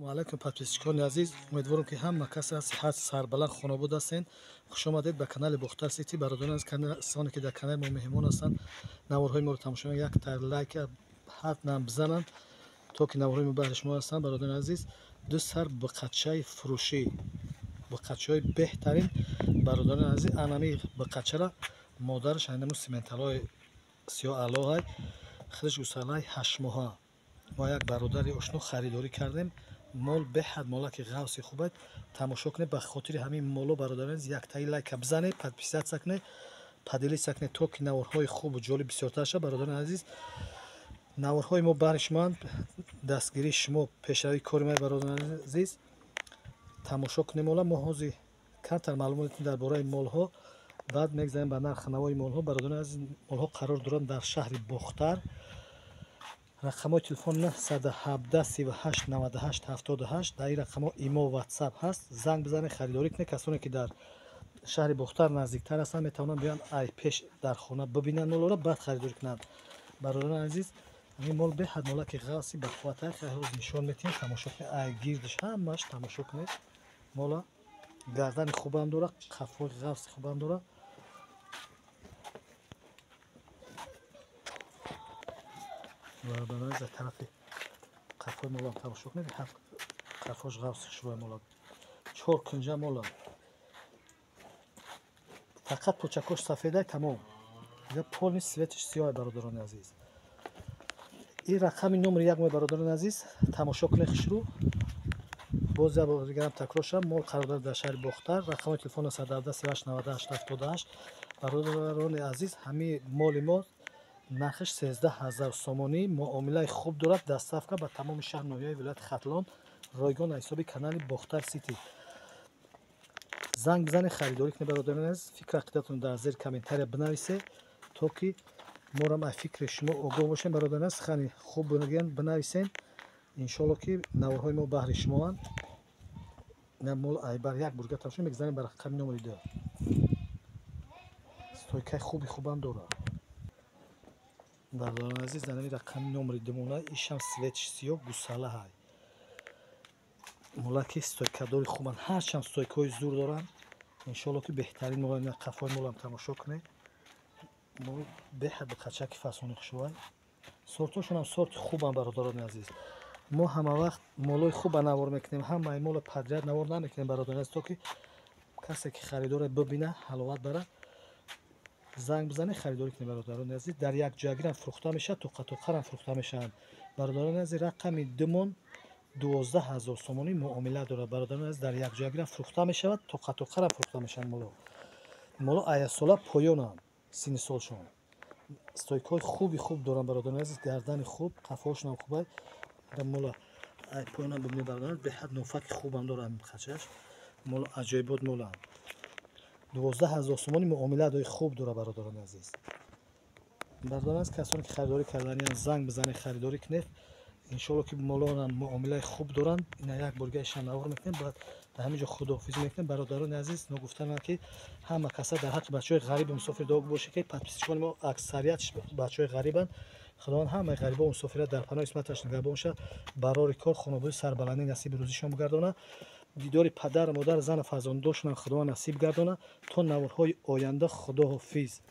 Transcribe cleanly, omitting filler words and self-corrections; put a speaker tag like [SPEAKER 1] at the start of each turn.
[SPEAKER 1] علیکم подписчикони азиз, умедворам ки ҳама касе аз сиҳат сарбаланд хонобуд ҳастед. Хуш омадед ба канали Бухтар Сити. Бародарон аз касоне ки дар канали мо меҳмон ҳастанд, наворҳои моро тамошо мекунанд, як тар лайк ҳатман бизананд то ки наворҳои мо баҳри шумо ҳастанд. Бародарон азиз, ду сар биқачаи фурӯшӣ, биқачаҳои беҳтарин. Бародарон азиз, анами биқачара модараш айнамо сименталҳои сиёҳ алоҳай, хидаш гусалаи 8 моҳа. мо як бародари ошно харидорӣ кардем. мол беҳад молаки ғавси хубад. тамошо кунед. ба хотири ҳамин моло бародарон азиз, яктаи лайка бизанед, подписатсия кунед, поделитсия кунед то ки наворҳои хубу ҷолиб бисёртар шавад. бародарон азиз, наворҳои мо баҳри шумоанд. дастгирии шумо пешравии кори мо. бародарон азиз, тамошо кунед. мола мо ҳозир камтар маълумот дидем дар бораи молҳо, баъд мегзарем ба нархи навои молҳо. бародарон азиз, молҳо қарор доранд дар шаҳри Бухтар. рақамҳои телефон 917 38 98 78. дар ин рақамҳо имо ватсап ҳаст. занг бизанед, харидорӣ кунед. касоне ки дар шаҳри Бухтар наздиктар ҳастанд, метавонанд биёянд ай пеш дар хона бибинанд молоро, баъд харидорӣ кунанд. бародарон азиз, ин мол беҳад молаки ғавси бақувватар ҳоз нишон метиҳем. тамошо кунед, ай гирдиш ҳамааш тамошо кунед. мола гардани хубам дорад, қафои ғавси хубам дорад. бародарон аз тарафи қафои молам тамошо кунед. қафош ғавси шурои мола 4 кунҷа мола. фақат почакош сафедай тамом. я полни светиш сиёҳ. бародарони азиз, ин рақами номери 1 бародарони азиз, тамошо кунед. хушрӯ боз дигарам такрор шавам. мол қарор дорад дар шаҳри Бухтар. рақамҳои телефон 917 38 98 78. бародарони азиз, ҳамин моли мо нархаш 13000 сомонӣ. муомилаи хуб дорад. доставка ба тамоми шаҳр ноҳияи вилояти Хатлон. ройгон аз ҳисоби канали Бухтар Сити. занг бизанед, харидорӣ кунед. бародарони азиз, фикру ақидатон дар зери комментария бинависед то ки морам аз фикри шумо огоҳ бошем. бародарони азиз, сухани хуб бинависен. иншоалло ки наворҳои мо баҳри шумоанд. мол айбар як бурга тамошо мегзарем ба рақами номери 2. стойкаи хубам дорад. бародарони азиз, дар ин рақами номери 2 мола ишам светиш сиёҳ гусалаҳай. молаки стойкадори хубанд. ҳарчанд стойкаҳои зур доранд. иншоалло ки беҳтарин мола. қафои молам тамошо кунед. мол беҳад биқачаки фасони хушрӯай. сортҳошонам сорти хубанд. бародарони азиз, мо ҳама вақт молои хуба навор мекунем. ҳамаи мола подряд навор намекунем. бародарони азиз, то ки касе ки харидоре бибина, ҳаловат барад. занг бизанед, харидорӣ кунед. бародарони азиз, дар якҷоягирам фурӯхта мешавад, тоқатоқарам фурӯхта мешаванд. бародарони азиз, рақами думон 12000 сомонӣ муомила дорад. бародарони азиз, дар якҷоягирам фурӯхта мешавад, тоқатоқарам фурӯхта мешаванд. моло аясола поёнанд. синни солшон стойкаҳои хуб доранд. бародарони азиз, гардани хуб, қафоҳошонам хубай. мола ай поёнам бибинед. бародарони азиз, беҳад нофаки хубам дорад. биқачаш мола аҷоибот моланд. 12000 сомонӣ муомиладои хуб дорад. бародарони азиз, бародарони азиз, касоне ки харидорӣ карданиянд, занг бизанед, харидорӣ кунед. иншоалло ки молонам муомилаи хуб доранд. ина як бургаишам навор мекунем, баъд дар ҳамин ҷо худоҳофизӣ мекунем. бародарони азиз, ногуфтанам ки ҳама каса дар ҳаққи бачаҳои ғариби мусофир дуо бошед ки подписчикони мо аксариятш бачаҳои ғарибанд. худованд ҳамаи ғарибон мусофират дар паноҳи исматаш нигаҳбон бошад. барори кор хонобудӣ сарбаландӣ насиби рӯзишон бигардонад. дидори падару модар, зану фарзандонашонам худованд насиб гардонад. то наворҳои оянда. худоҳофиз.